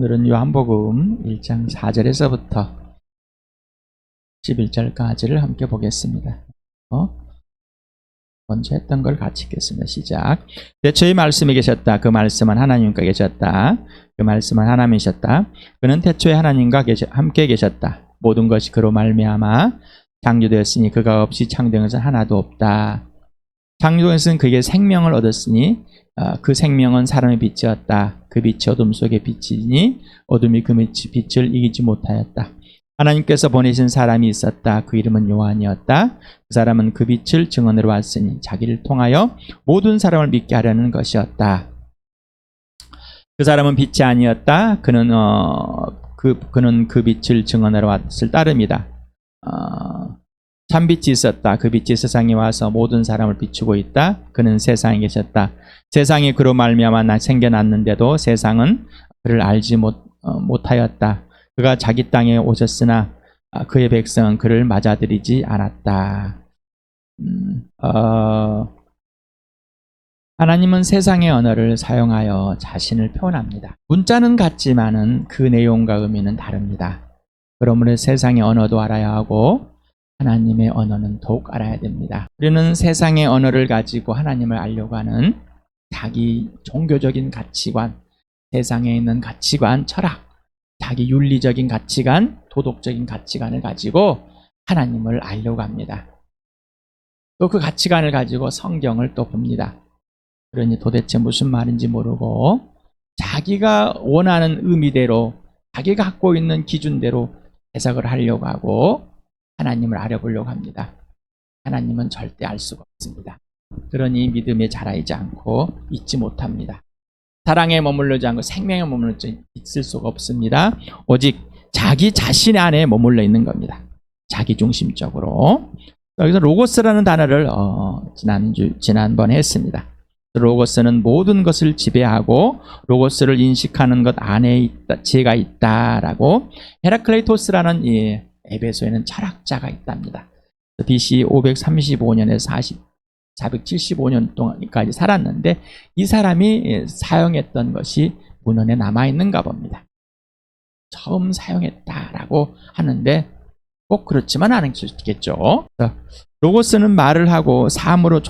오늘은 요한복음 1장 4절에서부터 11절까지를 함께 보겠습니다. 먼저 했던 걸 같이 읽겠습니다. 시작. 태초에 말씀이 계셨다. 그 말씀은 하나님과 계셨다. 그 말씀은 하나님이셨다. 그는 태초에 하나님과 함께 계셨다. 모든 것이 그로 말미암아 창조되었으니 그가 없이 창조된 것은 하나도 없다. 창조된 것은 그에게 생명을 얻었으니 그 생명은 사람의 빛이었다. 그 빛이 어둠 속에 비치니 어둠이 그 빛을 이기지 못하였다. 하나님께서 보내신 사람이 있었다. 그 이름은 요한이었다. 그 사람은 그 빛을 증언으로 왔으니 자기를 통하여 모든 사람을 믿게 하려는 것이었다. 그 사람은 빛이 아니었다. 그는 그 빛을 증언하러 왔을 따름이다. 참빛이 있었다. 그 빛이 세상에 와서 모든 사람을 비추고 있다. 그는 세상에 계셨다. 세상이 그로 말미암아 생겨났는데도 세상은 그를 알지 못하였다. 그가 자기 땅에 오셨으나 그의 백성은 그를 맞아들이지 않았다. 하나님은 세상의 언어를 사용하여 자신을 표현합니다. 문자는 같지만은 그 내용과 의미는 다릅니다. 그러므로 세상의 언어도 알아야 하고 하나님의 언어는 더욱 알아야 됩니다. 우리는 세상의 언어를 가지고 하나님을 알려고 하는 자기 종교적인 가치관, 세상에 있는 가치관, 철학, 자기 윤리적인 가치관, 도덕적인 가치관을 가지고 하나님을 알려고 합니다. 또 그 가치관을 가지고 성경을 또 봅니다. 그러니 도대체 무슨 말인지 모르고 자기가 원하는 의미대로, 자기가 갖고 있는 기준대로 해석을 하려고 하고 하나님을 알아보려고 합니다. 하나님은 절대 알 수가 없습니다. 그러니 믿음에 자라이지 않고 있지 못합니다. 사랑에 머물르지 않고 생명에 머물르지 있을 수가 없습니다. 오직 자기 자신 안에 머물러 있는 겁니다. 자기 중심적으로. 여기서 로고스라는 단어를 지난번 했습니다. 로고스는 모든 것을 지배하고 로고스를 인식하는 것 안에 지혜가 있다라고. 헤라클레이토스라는 에베소에는 철학자가 있답니다. BC 535년에서 475년 동안까지 살았는데 이 사람이 사용했던 것이 문헌에 남아있는가 봅니다. 처음 사용했다라고 하는데 꼭 그렇지만 않을 수 있겠죠. 로고스는 말을 하고 사물의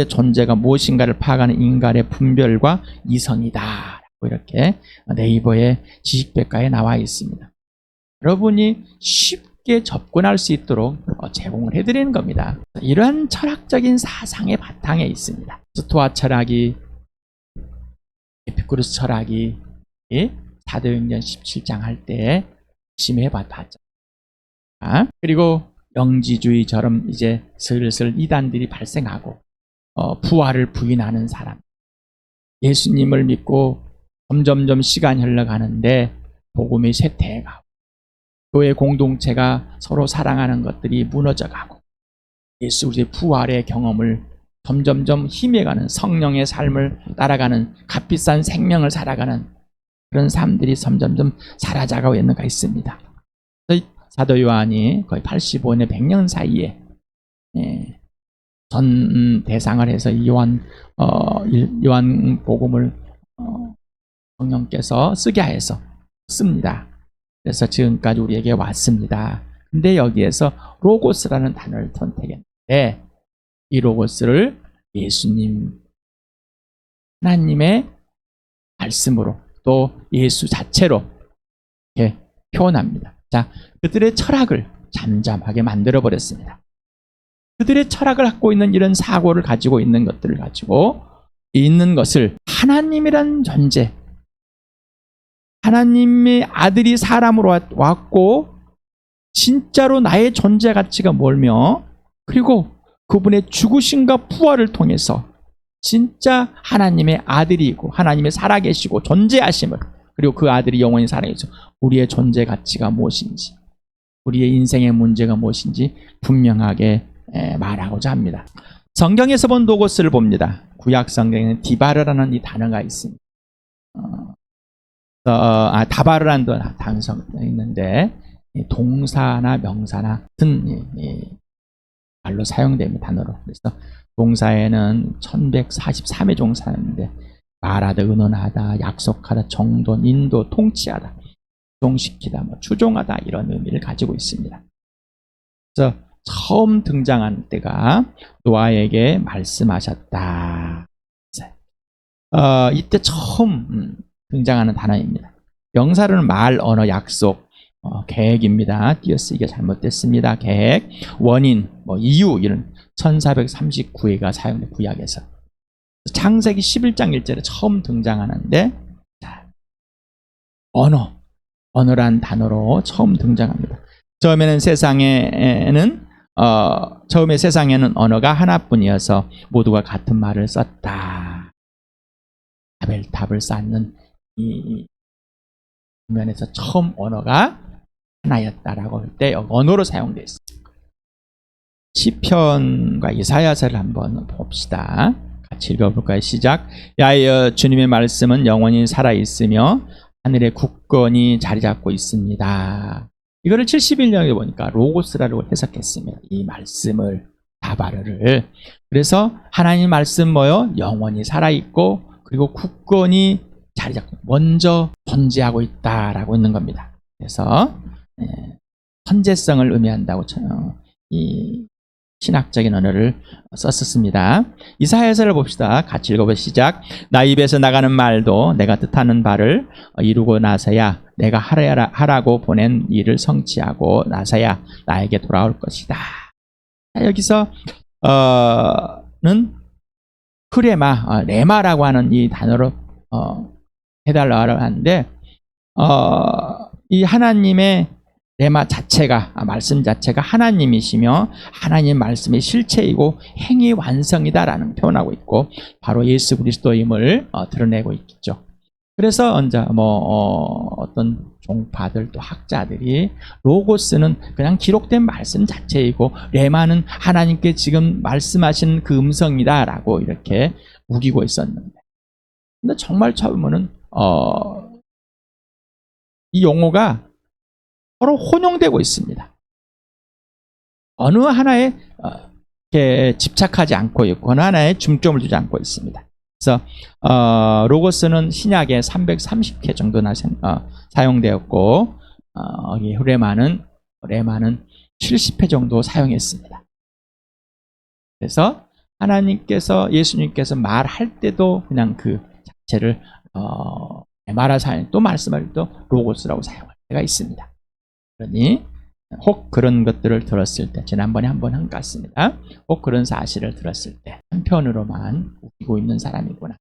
존재가 무엇인가를 파악하는 인간의 분별과 이성이다. 이렇게 네이버의 지식백과에 나와 있습니다. 여러분이 쉽게 접근할 수 있도록 제공을 해드리는 겁니다. 이러한 철학적인 사상의 바탕에 있습니다. 스토아 철학이, 에피쿠르스 철학이 사도행전 17장 할 때 심해 봤죠. 그리고 영지주의처럼 이제 슬슬 이단들이 발생하고 부활을 부인하는 사람, 예수님을 믿고 점점점 시간이 흘러가는데 복음이 쇠퇴해가고 교회 공동체가 서로 사랑하는 것들이 무너져가고 예수 그리스도의 부활의 경험을 점점점 힘해가는 성령의 삶을 따라가는 값비싼 생명을 살아가는 그런 사람들이 점점점 사라져가고 있는 가 있습니다. 사도 요한이 거의 85년 100년 사이에 전 대상을 해서 요한 복음을 성령께서 쓰게 해서 씁니다. 그래서 지금까지 우리에게 왔습니다. 근데 여기에서 로고스라는 단어를 선택했는데 이 로고스를 예수님, 하나님의 말씀으로 또 예수 자체로 이렇게 표현합니다. 자, 그들의 철학을 잠잠하게 만들어버렸습니다. 그들의 철학을 갖고 있는 이런 사고를 가지고 있는 것들을 가지고 있는 것을 하나님이란 존재, 하나님의 아들이 사람으로 왔고 진짜로 나의 존재 가치가 뭘며 그리고 그분의 죽으심과 부활을 통해서 진짜 하나님의 아들이고 하나님의 살아계시고 존재하심을 그리고 그 아들이 영원히 살아계셔서 우리의 존재 가치가 무엇인지 우리의 인생의 문제가 무엇인지 분명하게 말하고자 합니다. 성경에서 본 로고스를 봅니다. 구약 성경에는 디바르라는 이 단어가 있습니다. 다바르라는 단어가 있는데 동사나 명사나 같은 말로 사용됩니다. 단어로. 그래서 동사에는 1143의 종사였는데 말하다, 의논하다, 약속하다, 정돈, 인도, 통치하다, 추종시키다, 추종하다 이런 의미를 가지고 있습니다. 그래서 처음 등장한 때가 노아에게 말씀하셨다. 이때 처음 등장하는 단어입니다. 명사로는 말, 언어, 약속, 계획입니다. 띄어쓰기가 잘못됐습니다. 계획, 원인, 이유 이런 1439회가 사용된 구약에서 창세기 11장 1절에 처음 등장하는데 언어란 단어로 처음 등장합니다. 처음에 세상에는 언어가 하나뿐이어서 모두가 같은 말을 썼다. 바벨탑을 쌓는 이 면에서 처음 언어가 하나였다라고 할 때 언어로 사용되어 있습니다. 시편과 이사야서를 한번 봅시다. 같이 읽어볼까요? 시작. 야여 주님의 말씀은 영원히 살아있으며 하늘의 굳건히 자리 잡고 있습니다. 이거를 71년에 보니까 로고스라고 해석했습니다. 이 말씀을 다바르를. 그래서 하나님 말씀 영원히 살아있고 그리고 굳건히 자리 잡고 먼저 존재하고 있다라고 있는 겁니다. 그래서 선제성을 의미한다고 이 신학적인 언어를 썼습니다. 이사야서를 봅시다. 같이 읽어보시죠. 시작. 나 입에서 나가는 말도 내가 뜻하는 바를 이루고 나서야 내가 하라고 보낸 일을 성취하고 나서야 나에게 돌아올 것이다. 여기서 는 흐레마, 레마라고 하는 이 단어로 해달라고 하는데 이 하나님의 레마 자체가, 말씀 자체가 하나님이시며 하나님 말씀의 실체이고 행위 완성이다라는 표현하고 있고 바로 예수 그리스도임을 드러내고 있겠죠. 그래서 어떤 종파들 또 학자들이 로고스는 그냥 기록된 말씀 자체이고 레마는 하나님께 지금 말씀하신 그 음성이다라고 이렇게 우기고 있었는데, 근데 정말 처음에는 이 용어가 서로 혼용되고 있습니다. 어느 하나에 집착하지 않고 있고 어느 하나에 중점을 두지 않고 있습니다. 그래서 로고스는 신약에 330회 정도나 사용되었고 레마는 70회 정도 사용했습니다. 그래서 하나님께서 예수님께서 말할 때도 그냥 그 자체를 레마라 사용, 또 말씀할 때도 로고스라고 사용할 때가 있습니다. 그러니 혹 그런 것들을 들었을 때, 지난번에 한번 한 것 같습니다. 혹 그런 사실을 들었을 때 한편으로만 웃기고 있는 사람이구나.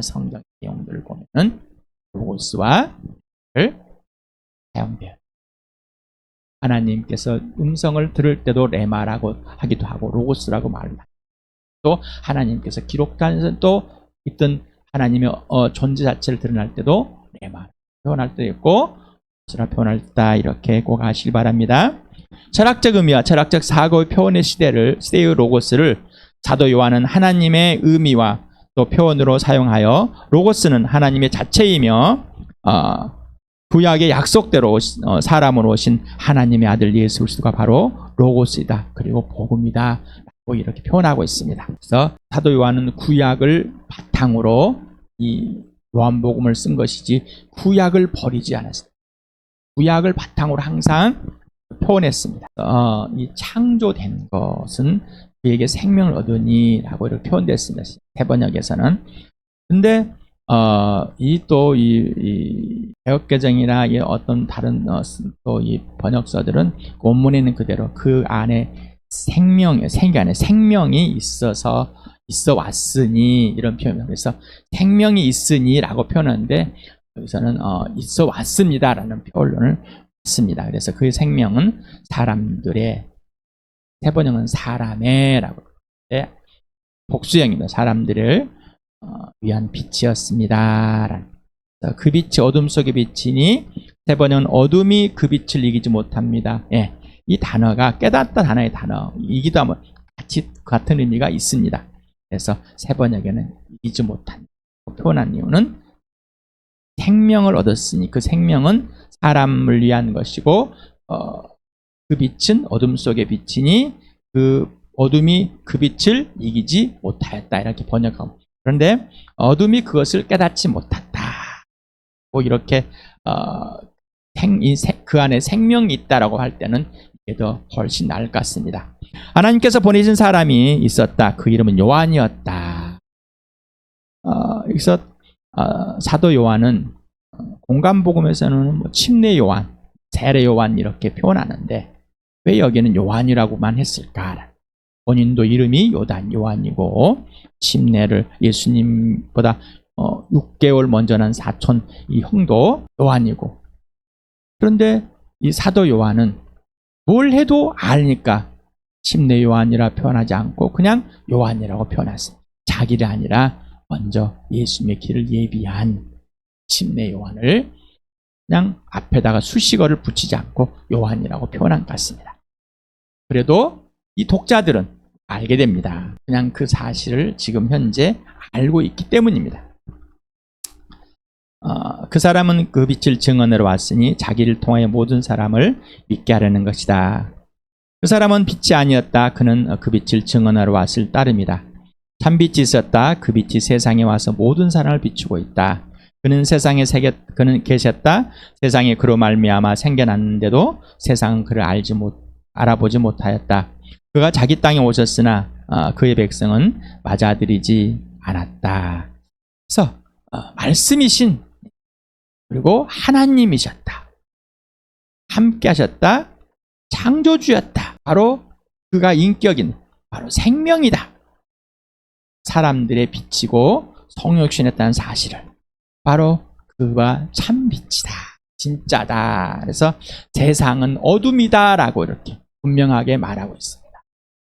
성경 내용들을 보면은 로고스와 사용돼요. 하나님께서 음성을 들을 때도 레마라고 하기도 하고 로고스라고 말합니다. 또 하나님께서 기록하는 또 있던 하나님의 존재 자체를 드러날 때도 레마 표현할 때도 있고 표현할 때 이렇게 꼭 아시길 바랍니다. 철학적 의미와 철학적 사고의 표현의 시대의 로고스를 사도 요한은 하나님의 의미와 또 표현으로 사용하여 로고스는 하나님의 자체이며 구약의 약속대로 사람으로 오신 하나님의 아들 예수 그리스도가 바로 로고스이다. 그리고 복음이다. 라고 이렇게 표현하고 있습니다. 그래서 사도 요한은 구약을 바탕으로 이 요한복음을 쓴 것이지 구약을 버리지 않았습니다. 구약을 바탕으로 항상 표현했습니다. 이 창조된 것은 그에게 생명을 얻으니 라고 이렇게 표현됐습니다. 세번역에서는. 근데 이 개역개정이나 어떤 다른 또 이 번역서들은 원문에 있는 그대로 그 안에 생명이 있어 왔으니 이런 표현입니다. 그래서 생명이 있으니라고 표현하는데 여기서는 있어 왔습니다라는 표현을 씁니다. 그래서 그 생명은 사람들의, 세번역은 사람의라고 하는데 복수형입니다. 사람들을 위한 빛이었습니다. 그 빛이 어둠 속에 비치니 세번역은 어둠이 그 빛을 이기지 못합니다. 예, 이 단어가 깨닫다 단어의 단어이기도 하면 같은 의미가 있습니다. 그래서 세번역에는 이기지 못한다 표현한 이유는 생명을 얻었으니 그 생명은 사람을 위한 것이고 그 빛은 어둠 속에 비치니 그 어둠이 그 빛을 이기지 못하였다 이렇게 번역하고 그런데 어둠이 그것을 깨닫지 못했다. 뭐 이렇게 그 안에 생명이 있다라고 할 때는 이게 더 훨씬 나을 것 같습니다. 하나님께서 보내신 사람이 있었다. 그 이름은 요한이었다. 여기서 사도 요한은 공간복음에서는 뭐 침례 요한, 세례 요한 이렇게 표현하는데 왜 여기는 요한이라고만 했을까? 본인도 이름이 요한이고 침례를 예수님보다 6개월 먼저 난 사촌 이 형도 요한이고, 그런데 이 사도 요한은 뭘 해도 아니까 침례 요한이라 표현하지 않고 그냥 요한이라고 표현했습니다. 자기를 아니라 먼저 예수님의 길을 예비한 침례 요한을 그냥 앞에다가 수식어를 붙이지 않고 요한이라고 표현한 것 같습니다. 그래도 이 독자들은 알게 됩니다. 그냥 그 사실을 지금 현재 알고 있기 때문입니다. 그 사람은 그 빛을 증언하러 왔으니 자기를 통하여 모든 사람을 믿게 하려는 것이다. 그 사람은 빛이 아니었다. 그는 그 빛을 증언하러 왔을 따름이다. 참빛이 있었다. 그 빛이 세상에 와서 모든 사람을 비추고 있다. 그는 그는 계셨다. 세상에 그로 말미암아 생겨났는데도 세상은 그를 알아보지 못하였다. 그가 자기 땅에 오셨으나 그의 백성은 맞아들이지 않았다. 그래서 말씀이신 그리고 하나님이셨다. 함께 하셨다. 창조주였다. 바로 그가 인격인 바로 생명이다. 사람들의 빛이고 성육신했다는 사실을 바로 그가 참빛이다. 진짜다. 그래서 세상은 어둠이다 라고 이렇게 분명하게 말하고 있습니다.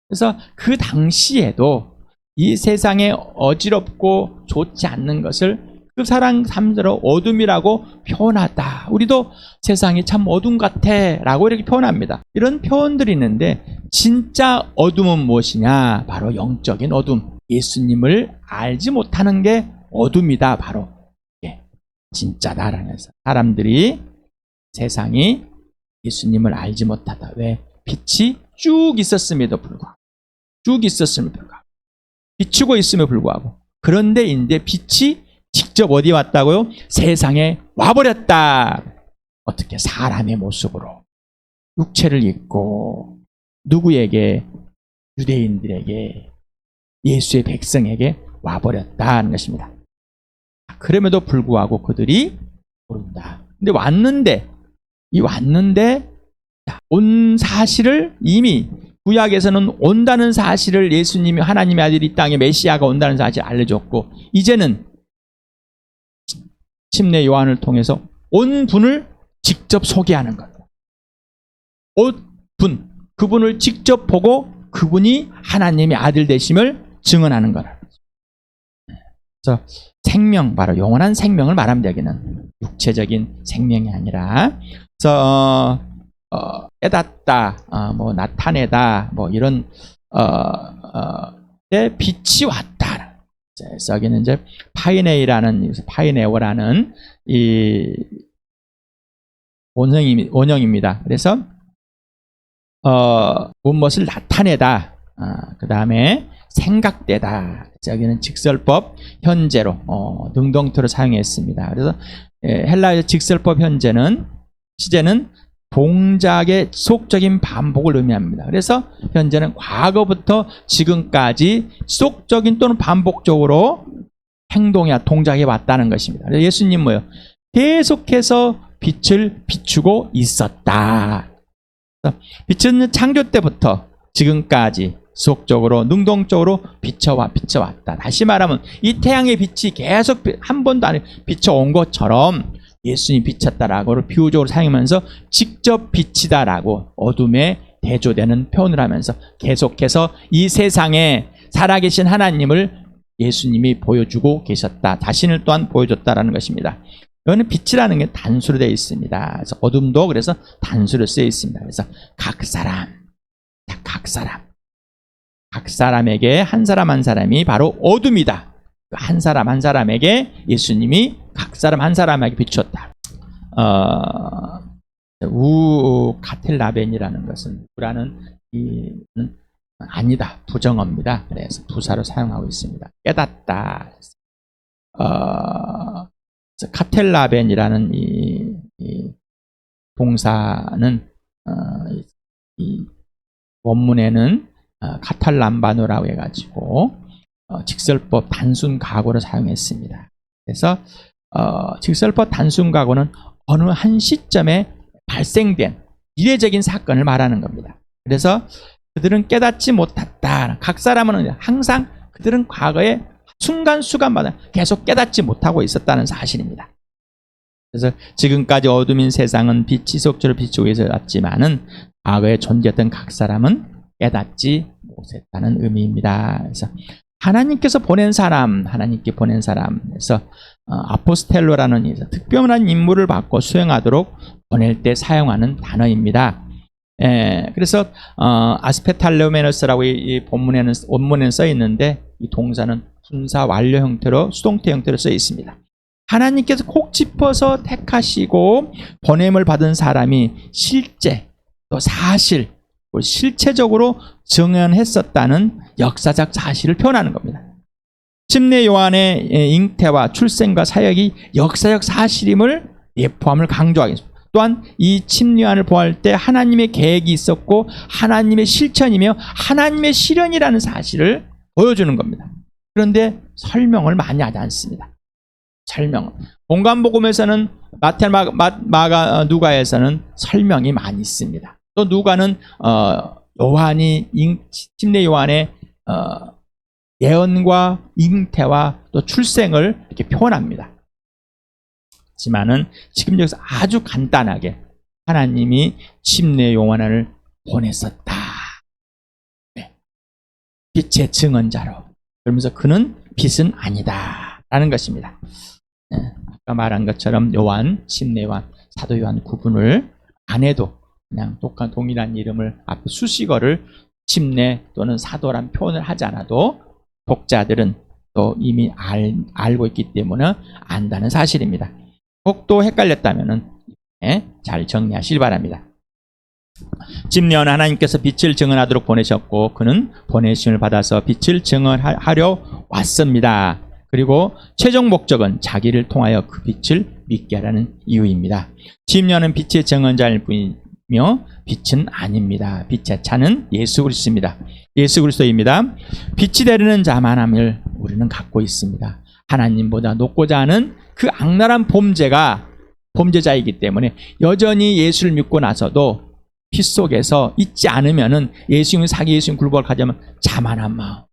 그래서 그 당시에도 이 세상에 어지럽고 좋지 않는 것을 그 사람 삶대로 어둠이라고 표현하다. 우리도 세상이 참 어둠 같아 라고 이렇게 표현합니다. 이런 표현들이 있는데 진짜 어둠은 무엇이냐? 바로 영적인 어둠. 예수님을 알지 못하는 게 어둠이다. 바로 진짜다라면서 사람들이 세상이 예수님을 알지 못하다. 왜? 빛이 쭉 있었음에도 불구하고 비추고 있음에도 불구하고 그런데 이제 빛이 직접 어디 왔다고요? 세상에 와버렸다. 어떻게? 사람의 모습으로 육체를 입고 누구에게? 유대인들에게, 예수의 백성에게 와버렸다는 것입니다. 그럼에도 불구하고 그들이 모른다. 근데 왔는데 온 사실을 이미 구약에서는 온다는 사실을 예수님이 하나님의 아들이 이 땅에 메시아가 온다는 사실을 알려줬고, 이제는 침례 요한을 통해서 온 분을 직접 소개하는 것. 온 분, 그분을 직접 보고 그분이 하나님의 아들 되심을 증언하는 거라. 그래서 생명, 바로 영원한 생명을 말하면 여기는 육체적인 생명이 아니라, 그래서 깨닫다, 뭐 나타내다, 뭐 이런 때 빛이 왔다. 그래서 여기는 이제 파이네오라는 이 원형입니다. 그래서 무엇을 나타내다, 그 다음에 생각되다. 여기는 직설법 현재로 능동태로 사용했습니다. 그래서 헬라의 직설법 시제는 동작의 지속적인 반복을 의미합니다. 그래서 현재는 과거부터 지금까지 지속적인 또는 반복적으로 행동이나 동작해 왔다는 것입니다. 그래서 예수님 뭐예요? 계속해서 빛을 비추고 있었다. 빛은 창조 때부터 지금까지 지속적으로 능동적으로 비춰왔다. 다시 말하면 이 태양의 빛이 계속 한 번도 안 비춰온 것처럼 예수님이 비쳤다라고 비유적으로 사용하면서 직접 빛이다라고 어둠에 대조되는 표현을 하면서 계속해서 이 세상에 살아계신 하나님을 예수님이 보여주고 계셨다. 자신을 또한 보여줬다라는 것입니다. 여기는 빛이라는 게 단수로 되어 있습니다. 그래서 어둠도 그래서 단수로 쓰여 있습니다. 그래서 각 사람에게 한 사람 한 사람이 바로 어둠이다. 한 사람 한 사람에게 예수님이 각 사람 한 사람에게 비추었다. 우카텔라벤이라는 것은 우라는 아니다. 부정어입니다. 그래서 부사로 사용하고 있습니다. 깨닫다. 카텔라벤이라는 이 동사는 이 원문에는 카탈람바노라고 해가지고 직설법 단순 과거로 사용했습니다. 그래서 직설법 단순 과거는 어느 한 시점에 발생된 미래적인 사건을 말하는 겁니다. 그래서 그들은 깨닫지 못했다. 각 사람은 항상 그들은 과거에 순간순간마다 계속 깨닫지 못하고 있었다는 사실입니다. 그래서 지금까지 어둠인 세상은 빛이 속적으로 비추고 있었지만은 과거에 존재했던 각 사람은 깨닫지 못했다는 의미입니다. 그래서 하나님께서 보낸 사람, 하나님께 보낸 사람에서 아포스텔로라는 특별한 임무를 받고 수행하도록 보낼 때 사용하는 단어입니다. 그래서 아스페탈레오메너스라고 이 원문에는 써 있는데 이 동사는 분사 완료 형태로 수동태 형태로 써 있습니다. 하나님께서 콕 짚어서 택하시고 보냄을 받은 사람이 실제 또 사실 실체적으로 증언했었다는 역사적 사실을 표현하는 겁니다. 침례 요한의 잉태와 출생과 사역이 역사적 사실임을 예포함을 강조하겠습니다. 또한 이 침례 요한을 보할 때 하나님의 계획이 있었고 하나님의 실천이며 하나님의 실현이라는 사실을 보여주는 겁니다. 그런데 설명을 많이 하지 않습니다. 설명은 공간복음에서는 마태, 마가, 누가에서는 설명이 많이 있습니다. 또 누가는 요한이 침례 요한의 예언과 잉태와 또 출생을 이렇게 표현합니다. 하지만은 지금 여기서 아주 간단하게 하나님이 침례 요한을 보냈었다. 네. 빛의 증언자로. 그러면서 그는 빛은 아니다라는 것입니다. 네. 아까 말한 것처럼 요한, 침례 요한, 사도 요한 구분을 안 해도 그냥 똑같은 동일한 이름을 앞에 수식어를 침례 또는 사도란 표현을 하지 않아도 독자들은 또 이미 알고 있기 때문에 안다는 사실입니다. 꼭 또 헷갈렸다면 잘 정리하시기 바랍니다. 침례는 하나님께서 빛을 증언하도록 보내셨고 그는 보내심을 받아서 빛을 증언하려 왔습니다. 그리고 최종 목적은 자기를 통하여 그 빛을 믿게 하라는 이유입니다. 침례는 빛의 증언자일 뿐이며 빛은 아닙니다. 빛의 차는 예수 그리스도입니다. 예수 그리스도입니다. 빛이 되려는 자만함을 우리는 갖고 있습니다. 하나님보다 높고자 하는 그 악랄한 범죄자이기 때문에 여전히 예수를 믿고 나서도 빛 속에서 있지 않으면은 사기 예수님 굴복하자면 자만한 마음,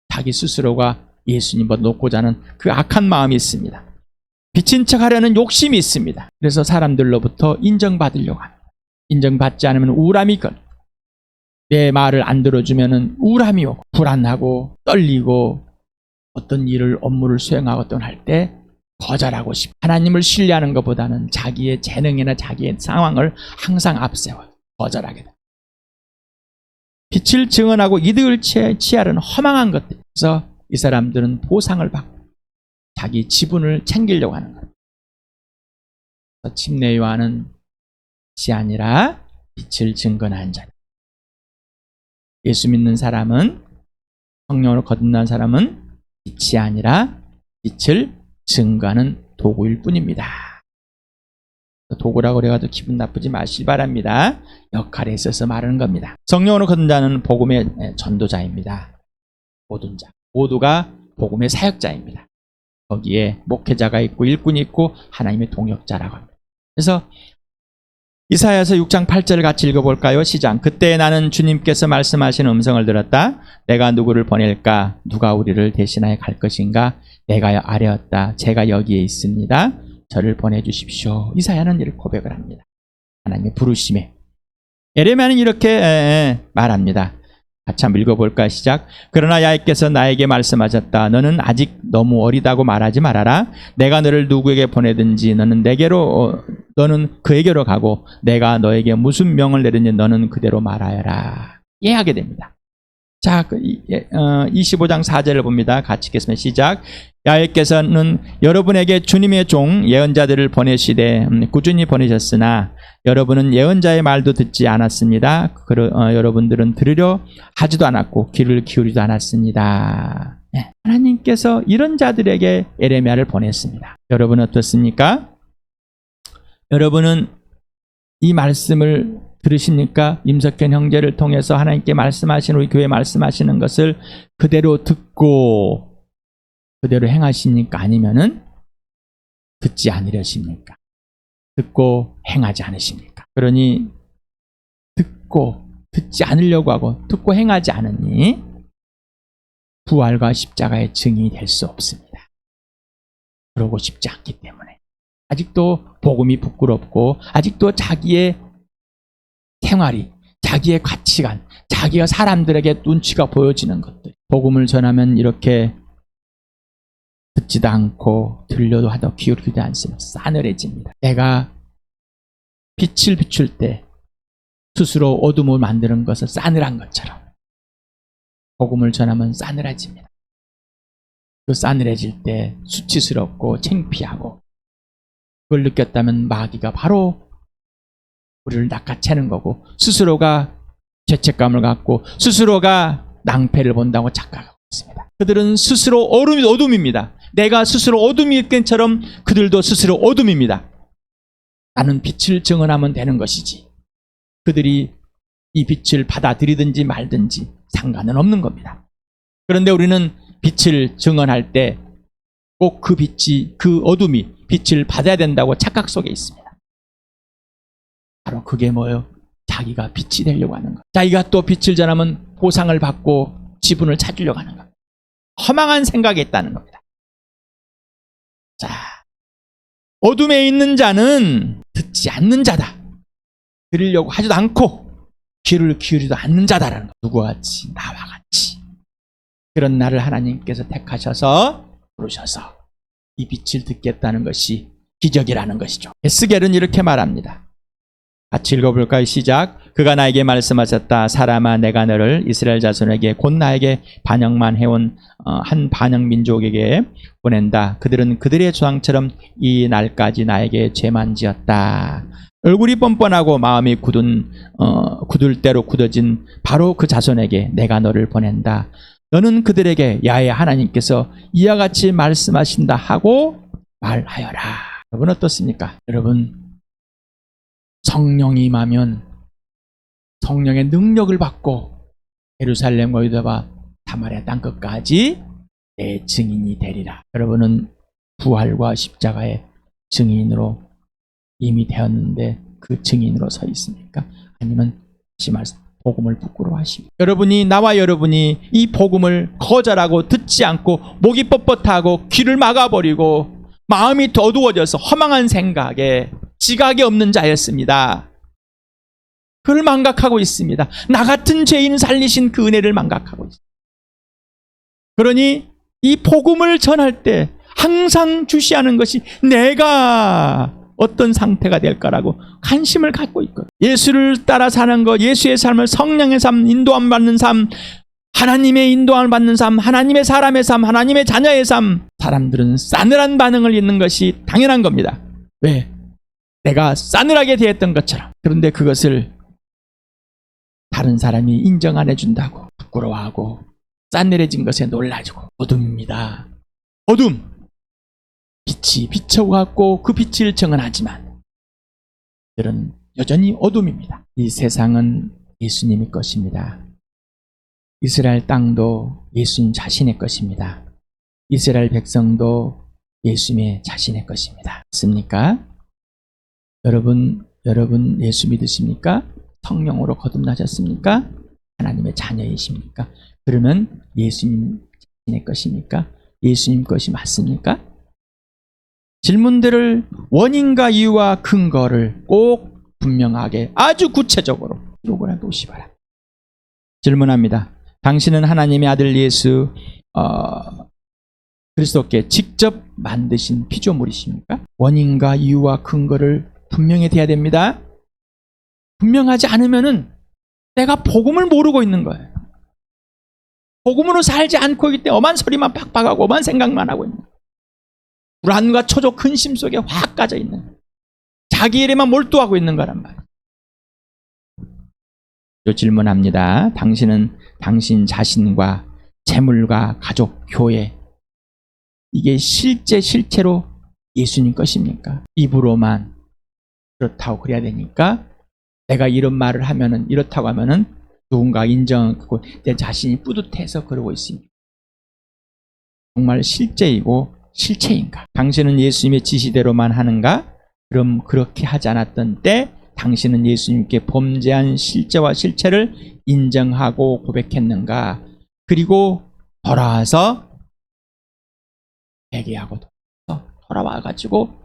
자기 스스로가 예수님보다 높고자 하는 그 악한 마음이 있습니다. 빛인 척 하려는 욕심이 있습니다. 그래서 사람들로부터 인정받으려고 합니다. 인정받지 않으면 우울함이 걸려. 내 말을 안 들어주면은 우울함이 오고 불안하고 떨리고 어떤 일을 업무를 수행하거든 할 때 거절하고 싶고 하나님을 신뢰하는 것보다는 자기의 재능이나 자기의 상황을 항상 앞세워 거절하게 됩니다. 빛을 증언하고 이득을 취하려는 허망한 것들. 그래서 이 사람들은 보상을 받고 자기 지분을 챙기려고 하는 거예요. 침례 요한은 빛이 아니라 빛을 증거하는 자다. 예수 믿는 사람은 성령으로 거듭난 사람은 빛이 아니라 빛을 증거하는 도구일 뿐입니다. 도구라고 그래가지고 기분 나쁘지 마시기 바랍니다. 역할에 있어서 말하는 겁니다. 성령으로 거듭난 자는 복음의 전도자입니다. 모든 자 모두가 복음의 사역자입니다. 거기에 목회자가 있고 일꾼이 있고 하나님의 동역자라고 합니다. 그래서 이사야서 6장 8절을 같이 읽어볼까요? 시작. 그때 나는 주님께서 말씀하신 음성을 들었다. 내가 누구를 보낼까? 누가 우리를 대신하여 갈 것인가? 내가 아뢰었다. 제가 여기에 있습니다. 저를 보내주십시오. 이사야는 이렇게 고백을 합니다. 하나님의 부르심에. 예레미야는 이렇게 말합니다. 같이 한번 읽어볼까? 시작. 그러나 야훼께서 나에게 말씀하셨다. 너는 아직 너무 어리다고 말하지 말아라. 내가 너를 누구에게 보내든지 너는 그에게로 가고 내가 너에게 무슨 명을 내리든지 너는 그대로 말하여라. 이해하게 됩니다. 자, 25장 4절을 봅니다. 같이 읽겠습니다. 시작. 야훼께서는 여러분에게 주님의 종 예언자들을 보내시되 꾸준히 보내셨으나 여러분은 예언자의 말도 듣지 않았습니다. 여러분들은 들으려 하지도 않았고 귀를 기울이지도 않았습니다. 네. 하나님께서 이런 자들에게 에레미야를 보냈습니다. 여러분은 어떻습니까? 여러분은 이 말씀을 들으십니까? 임석현 형제를 통해서 하나님께 말씀하시는, 우리 교회 말씀하시는 것을 그대로 듣고 그대로 행하십니까? 아니면은 듣지 않으려십니까? 듣고 행하지 않으십니까? 그러니 듣고 듣지 않으려고 하고 듣고 행하지 않으니 부활과 십자가의 증인이 될 수 없습니다. 그러고 싶지 않기 때문에 아직도 복음이 부끄럽고 아직도 자기의 생활이, 자기의 가치관, 자기가 사람들에게 눈치가 보여지는 것들, 복음을 전하면 이렇게 듣지도 않고 들려도 하도 기울이지 않습니다. 싸늘해집니다. 내가 빛을 비출 때 스스로 어둠을 만드는 것은 싸늘한 것처럼 복음을 전하면 싸늘해집니다. 그 싸늘해질 때 수치스럽고 창피하고, 그걸 느꼈다면 마귀가 바로 우리를 낚아채는 거고, 스스로가 죄책감을 갖고 스스로가 낭패를 본다고 착각하고 있습니다. 그들은 스스로 어둠입니다. 내가 스스로 어둠일 것처럼 그들도 스스로 어둠입니다. 나는 빛을 증언하면 되는 것이지, 그들이 이 빛을 받아들이든지 말든지 상관은 없는 겁니다. 그런데 우리는 빛을 증언할 때 꼭 그 빛이, 그 어둠이 빛을 받아야 된다고 착각 속에 있습니다. 바로 그게 뭐예요? 자기가 빛이 되려고 하는 것. 자기가 또 빛을 전하면 보상을 받고 지분을 찾으려고 하는 것. 허망한 생각이 있다는 겁니다. 자, 어둠에 있는 자는 듣지 않는 자다. 들으려고 하지도 않고 귀를 기울이지도 않는 자다라는 것. 누구와 같이? 나와 같이. 그런 나를 하나님께서 택하셔서 부르셔서 이 빛을 듣겠다는 것이 기적이라는 것이죠. 에스겔은 이렇게 말합니다. 같이 읽어볼까요? 시작. 그가 나에게 말씀하셨다. 사람아, 내가 너를 이스라엘 자손에게 곧 나에게 반역만 해온 한 반역 민족에게 보낸다. 그들은 그들의 조상처럼 이 날까지 나에게 죄만 지었다. 얼굴이 뻔뻔하고 마음이 굳을 대로 굳어진 바로 그 자손에게 내가 너를 보낸다. 너는 그들에게 야훼 하나님께서 이와 같이 말씀하신다 하고 말하여라. 여러분 어떻습니까? 여러분, 성령이 임하면 성령의 능력을 받고 예루살렘과 유다와 사마리아 땅끝까지 내 증인이 되리라. 여러분은 부활과 십자가의 증인으로 이미 되었는데 그 증인으로 서 있습니까? 아니면 다시 말씀 복음을 부끄러워하십니까? 여러분이 이 복음을 거절하고 듣지 않고 목이 뻣뻣하고 귀를 막아버리고 마음이 더 어두워져서 허망한 생각에 지각이 없는 자였습니다. 그를 망각하고 있습니다. 나 같은 죄인 살리신 그 은혜를 망각하고 있습니다. 그러니 이 복음을 전할 때 항상 주시하는 것이 내가 어떤 상태가 될까라고 관심을 갖고 있거든요. 예수를 따라 사는 것, 예수의 삶을, 성령의 삶, 인도함 받는 삶, 하나님의 인도함을 받는 삶, 하나님의 사람의 삶, 하나님의 자녀의 삶, 사람들은 싸늘한 반응을 있는 것이 당연한 겁니다. 왜? 내가 싸늘하게 대했던 것처럼. 그런데 그것을 다른 사람이 인정 안 해준다고 부끄러워하고 싸늘해진 것에 놀라지고 어둠입니다. 어둠. 빛이 비춰갖고 그 빛을 증언하지만 그들은 여전히 어둠입니다. 이 세상은 예수님의 것입니다. 이스라엘 땅도 예수님 자신의 것입니다. 이스라엘 백성도 예수님의 자신의 것입니다. 맞습니까? 여러분 예수 믿으십니까? 성령으로 거듭나셨습니까? 하나님의 자녀이십니까? 그러면 예수님 자신의 것입니까? 예수님 것이 맞습니까? 질문들을 원인과 이유와 근거를 꼭 분명하게 아주 구체적으로 기록을 해보시 바랍니다. 질문합니다. 당신은 하나님의 아들 예수 그리스도께 직접 만드신 피조물이십니까? 원인과 이유와 근거를 분명히 돼야 됩니다. 분명하지 않으면은 내가 복음을 모르고 있는 거예요. 복음으로 살지 않고 있기 때문에 엄한 소리만 팍팍하고 엄한 생각만 하고 있는, 불안과 초조 근심 속에 확 빠져 있는, 자기 일에만 몰두하고 있는 거란 말이에요. 또 질문합니다. 당신은 당신 자신과 재물과 가족, 교회, 이게 실체로 예수님 것입니까? 입으로만 그렇다고 그래야 되니까 내가 이런 말을 하면은, 이렇다고 하면은 누군가 인정하고 내 자신이 뿌듯해서 그러고 있습니다. 정말 실제이고 실체인가? 당신은 예수님의 지시대로만 하는가? 그럼 그렇게 하지 않았던 때 당신은 예수님께 범죄한 실제와 실체를 인정하고 고백했는가? 그리고 돌아와서 회개하고 돌아와가지고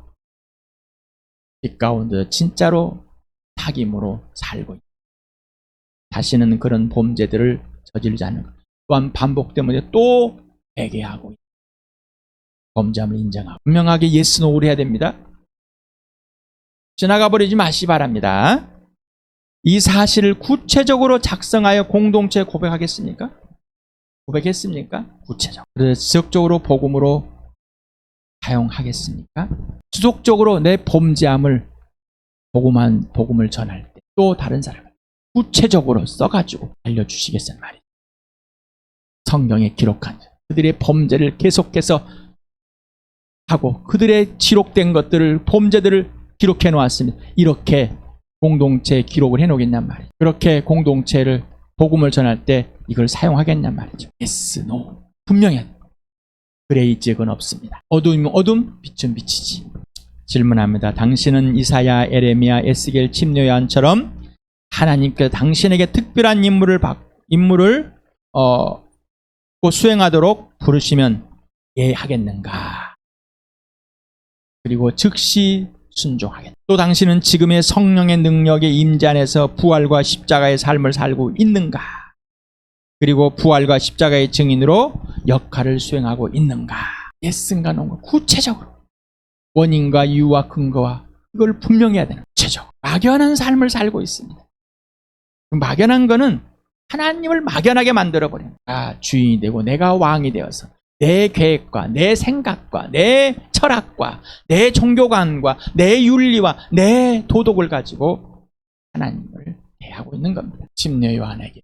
빛 가운데 진짜로 사귐으로 살고 있다. 다시는 그런 범죄들을 저지르지 않는 것. 또한 반복되면 또 회개하고 있다. 범죄함을 인정하고 분명하게 예스 노를 해야 됩니다. 지나가 버리지 마시기 바랍니다. 이 사실을 구체적으로 작성하여 공동체에 고백하겠습니까? 고백했습니까? 구체적으로. 그래서 지속적으로 복음으로 사용하겠습니까? 지속적으로 내 범죄함을 복음을 전할 때 또 다른 사람을 구체적으로 써가지고 알려주시겠다는 말이에요. 성경에 기록한 그들의 범죄를 계속해서 하고 그들의 기록된 것들을, 범죄들을 기록해 놓았습니다. 이렇게 공동체에 기록을 해 놓겠냔 말이에요. 그렇게 공동체를 복음을 전할 때 이걸 사용하겠냔 말이죠. yes, no. 분명히 그레이 지역은 없습니다. 어둠이면 어둠, 빛은 빛이지. 질문합니다. 당신은 이사야, 에레미야, 에스겔, 침례 요한처럼 하나님께서 당신에게 특별한 임무를 수행하도록 부르시면 예 하겠는가? 그리고 즉시 순종하겠다. 또 당신은 지금의 성령의 능력의 임재 안에서 부활과 십자가의 삶을 살고 있는가? 그리고 부활과 십자가의 증인으로 역할을 수행하고 있는가? 예스인가 노인가? 구체적으로 원인과 이유와 근거와 이걸 분명해야 되는, 구체적으로 막연한 삶을 살고 있습니다. 막연한 거는 하나님을 막연하게 만들어버려요. 주인이 되고 내가 왕이 되어서 내 계획과 내 생각과 내 철학과 내 종교관과 내 윤리와 내 도덕을 가지고 하나님을 대하고 있는 겁니다. 침례 요한에게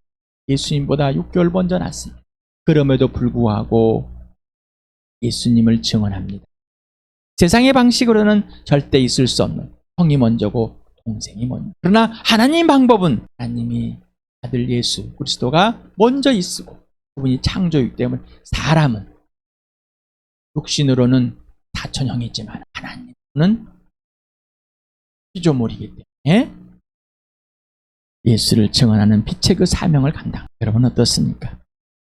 예수님보다 6개월 먼저 났습니다. 그럼에도 불구하고 예수님을 증언합니다. 세상의 방식으로는 절대 있을 수 없는, 형이 먼저고 동생이 먼저. 그러나 하나님 방법은 하나님이 아들 예수 그리스도가 먼저 있으고 그분이 창조이기 때문에 사람은 육신으로는 사촌형이지만 하나님은 피조물이기 때문에 예수를 증언하는 빛의 그 사명을 감당. 여러분 어떻습니까?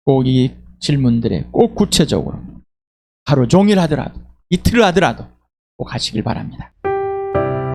꼭 이 질문들에 꼭 구체적으로 하루 종일 하더라도 이틀을 하더라도 꼭 하시길 바랍니다.